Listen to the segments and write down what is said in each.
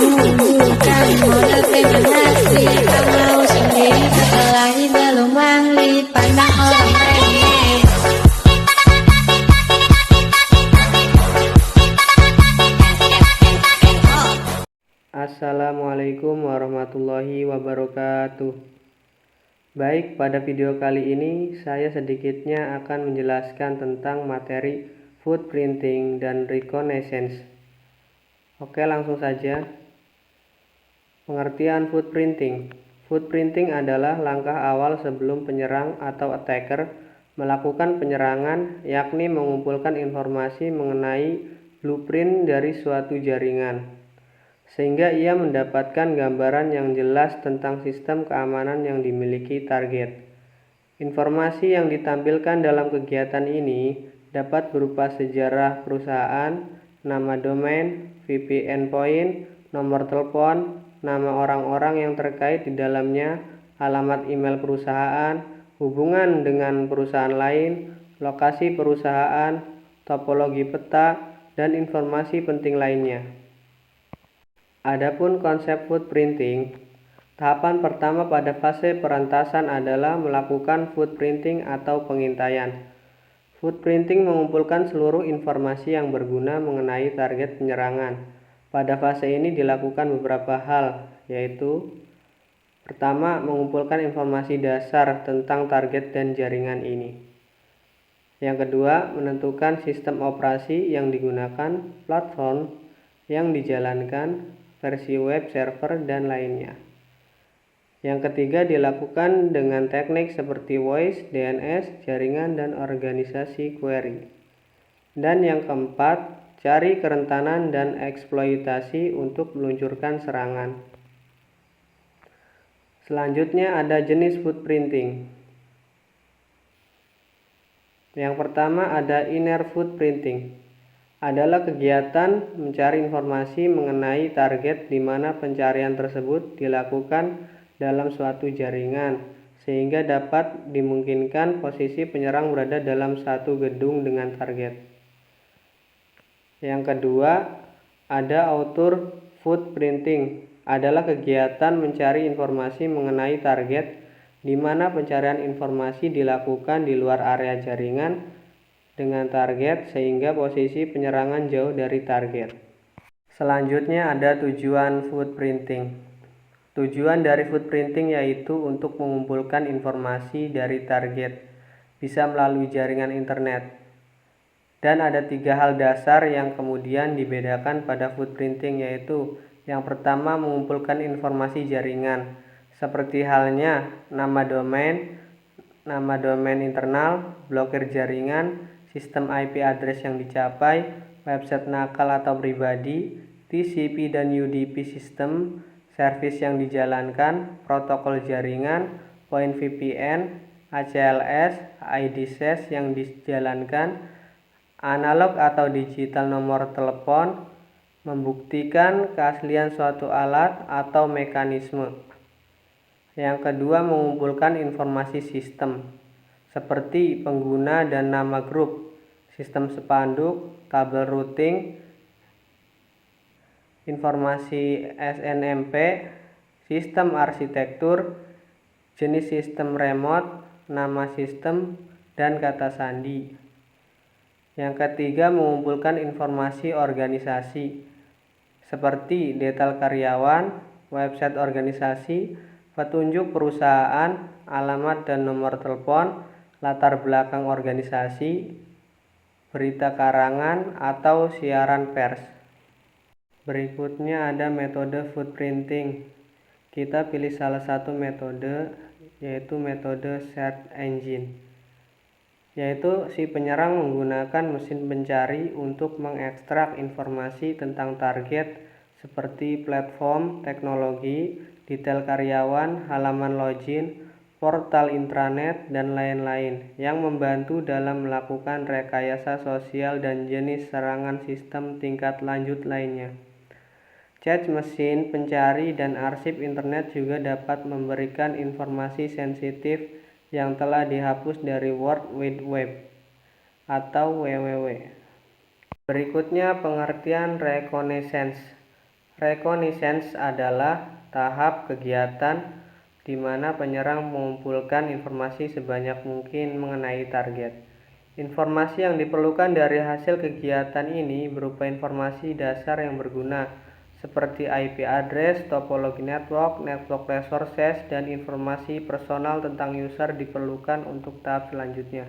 menunjukkan model kriminasi. Tak mau sendiri sekelahi belum ahli, pandang orang remeh. Assalamualaikum warahmatullahi wabarakatuh. Baik, pada video kali ini saya sedikitnya akan menjelaskan tentang materi footprinting dan reconnaissance. Oke, langsung saja. Pengertian footprinting. Footprinting adalah langkah awal sebelum penyerang atau attacker melakukan penyerangan, yakni mengumpulkan informasi mengenai blueprint dari suatu jaringan, sehingga ia mendapatkan gambaran yang jelas tentang sistem keamanan yang dimiliki target. Informasi yang ditampilkan dalam kegiatan ini dapat berupa sejarah perusahaan, nama domain, VPN endpoint, nomor telepon, nama orang-orang yang terkait di dalamnya, alamat email perusahaan, hubungan dengan perusahaan lain, lokasi perusahaan, topologi peta, dan informasi penting lainnya. Adapun konsep footprinting, tahapan pertama pada fase perantasan adalah melakukan footprinting atau pengintaian. Footprinting mengumpulkan seluruh informasi yang berguna mengenai target penyerangan. Pada fase ini dilakukan beberapa hal, yaitu pertama, mengumpulkan informasi dasar tentang target dan jaringan ini. Yang kedua, menentukan sistem operasi yang digunakan, platform yang dijalankan, versi web, server, dan lainnya. Yang ketiga dilakukan dengan teknik seperti voice, DNS, jaringan, dan organisasi query. Dan yang keempat, cari kerentanan dan eksploitasi untuk meluncurkan serangan. Selanjutnya ada jenis footprinting. Yang pertama ada inner footprinting. Adalah kegiatan mencari informasi mengenai target di mana pencarian tersebut dilakukan dalam suatu jaringan, sehingga dapat dimungkinkan posisi penyerang berada dalam satu gedung dengan target. Yang kedua, ada outer footprinting. Adalah kegiatan mencari informasi mengenai target di mana pencarian informasi dilakukan di luar area jaringan dengan target sehingga posisi penyerangan jauh dari target. Selanjutnya ada tujuan footprinting. Tujuan dari footprinting yaitu untuk mengumpulkan informasi dari target, bisa melalui jaringan internet. Dan ada 3 hal dasar yang kemudian dibedakan pada footprinting, yaitu yang pertama mengumpulkan informasi jaringan, seperti halnya nama domain internal, blokir jaringan, sistem IP address yang dicapai, website nakal atau pribadi, TCP dan UDP sistem, service yang dijalankan, protokol jaringan, point VPN, ACLS, IDSS yang dijalankan, analog atau digital nomor telepon, membuktikan keaslian suatu alat atau mekanisme. Yang kedua, mengumpulkan informasi sistem, seperti pengguna dan nama grup, sistem spanduk, tabel routing, informasi SNMP, sistem arsitektur, jenis sistem remote, nama sistem, dan kata sandi. Yang ketiga, mengumpulkan informasi organisasi, seperti detail karyawan, website organisasi, petunjuk perusahaan, alamat dan nomor telepon, latar belakang organisasi, berita karangan, atau siaran pers. Berikutnya ada metode footprinting. Kita pilih salah satu metode, yaitu metode search engine, yaitu si penyerang menggunakan mesin pencari untuk mengekstrak informasi tentang target seperti platform, teknologi, detail karyawan, halaman login, portal intranet, dan lain-lain, yang membantu dalam melakukan rekayasa sosial dan jenis serangan sistem tingkat lanjut lainnya. Cache mesin pencari dan arsip internet juga dapat memberikan informasi sensitif yang telah dihapus dari World Wide Web atau WWW. Berikutnya pengertian reconnaissance. Reconnaissance adalah tahap kegiatan di mana penyerang mengumpulkan informasi sebanyak mungkin mengenai target. Informasi yang diperlukan dari hasil kegiatan ini berupa informasi dasar yang berguna, seperti IP address, topologi network, network resources, dan informasi personal tentang user diperlukan untuk tahap selanjutnya.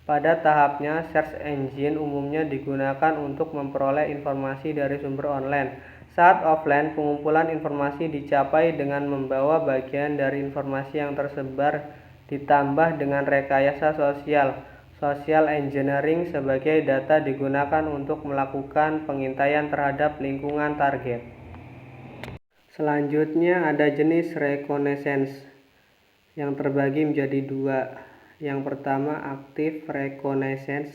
Pada tahapnya, search engine umumnya digunakan untuk memperoleh informasi dari sumber online. Saat offline, pengumpulan informasi dicapai dengan membawa bagian dari informasi yang tersebar ditambah dengan rekayasa social engineering sebagai data digunakan untuk melakukan pengintaian terhadap lingkungan target. Selanjutnya ada jenis reconnaissance yang terbagi menjadi dua. Yang pertama, active reconnaissance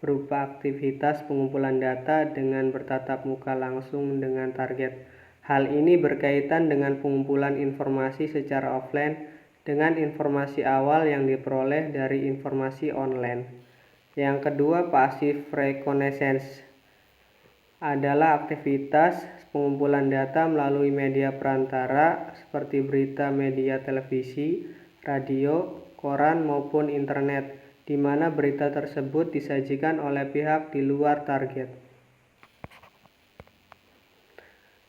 berupa aktivitas pengumpulan data dengan bertatap muka langsung dengan target. Hal ini berkaitan dengan pengumpulan informasi secara offline dengan informasi awal yang diperoleh dari informasi online. Yang kedua, passive reconnaissance adalah aktivitas pengumpulan data melalui media perantara seperti berita, media televisi, radio, koran maupun internet, di mana berita tersebut disajikan oleh pihak di luar target.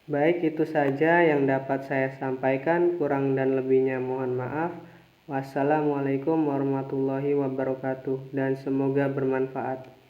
Baik, itu saja yang dapat saya sampaikan, kurang dan lebihnya mohon maaf. Wassalamualaikum warahmatullahi wabarakatuh, dan semoga bermanfaat.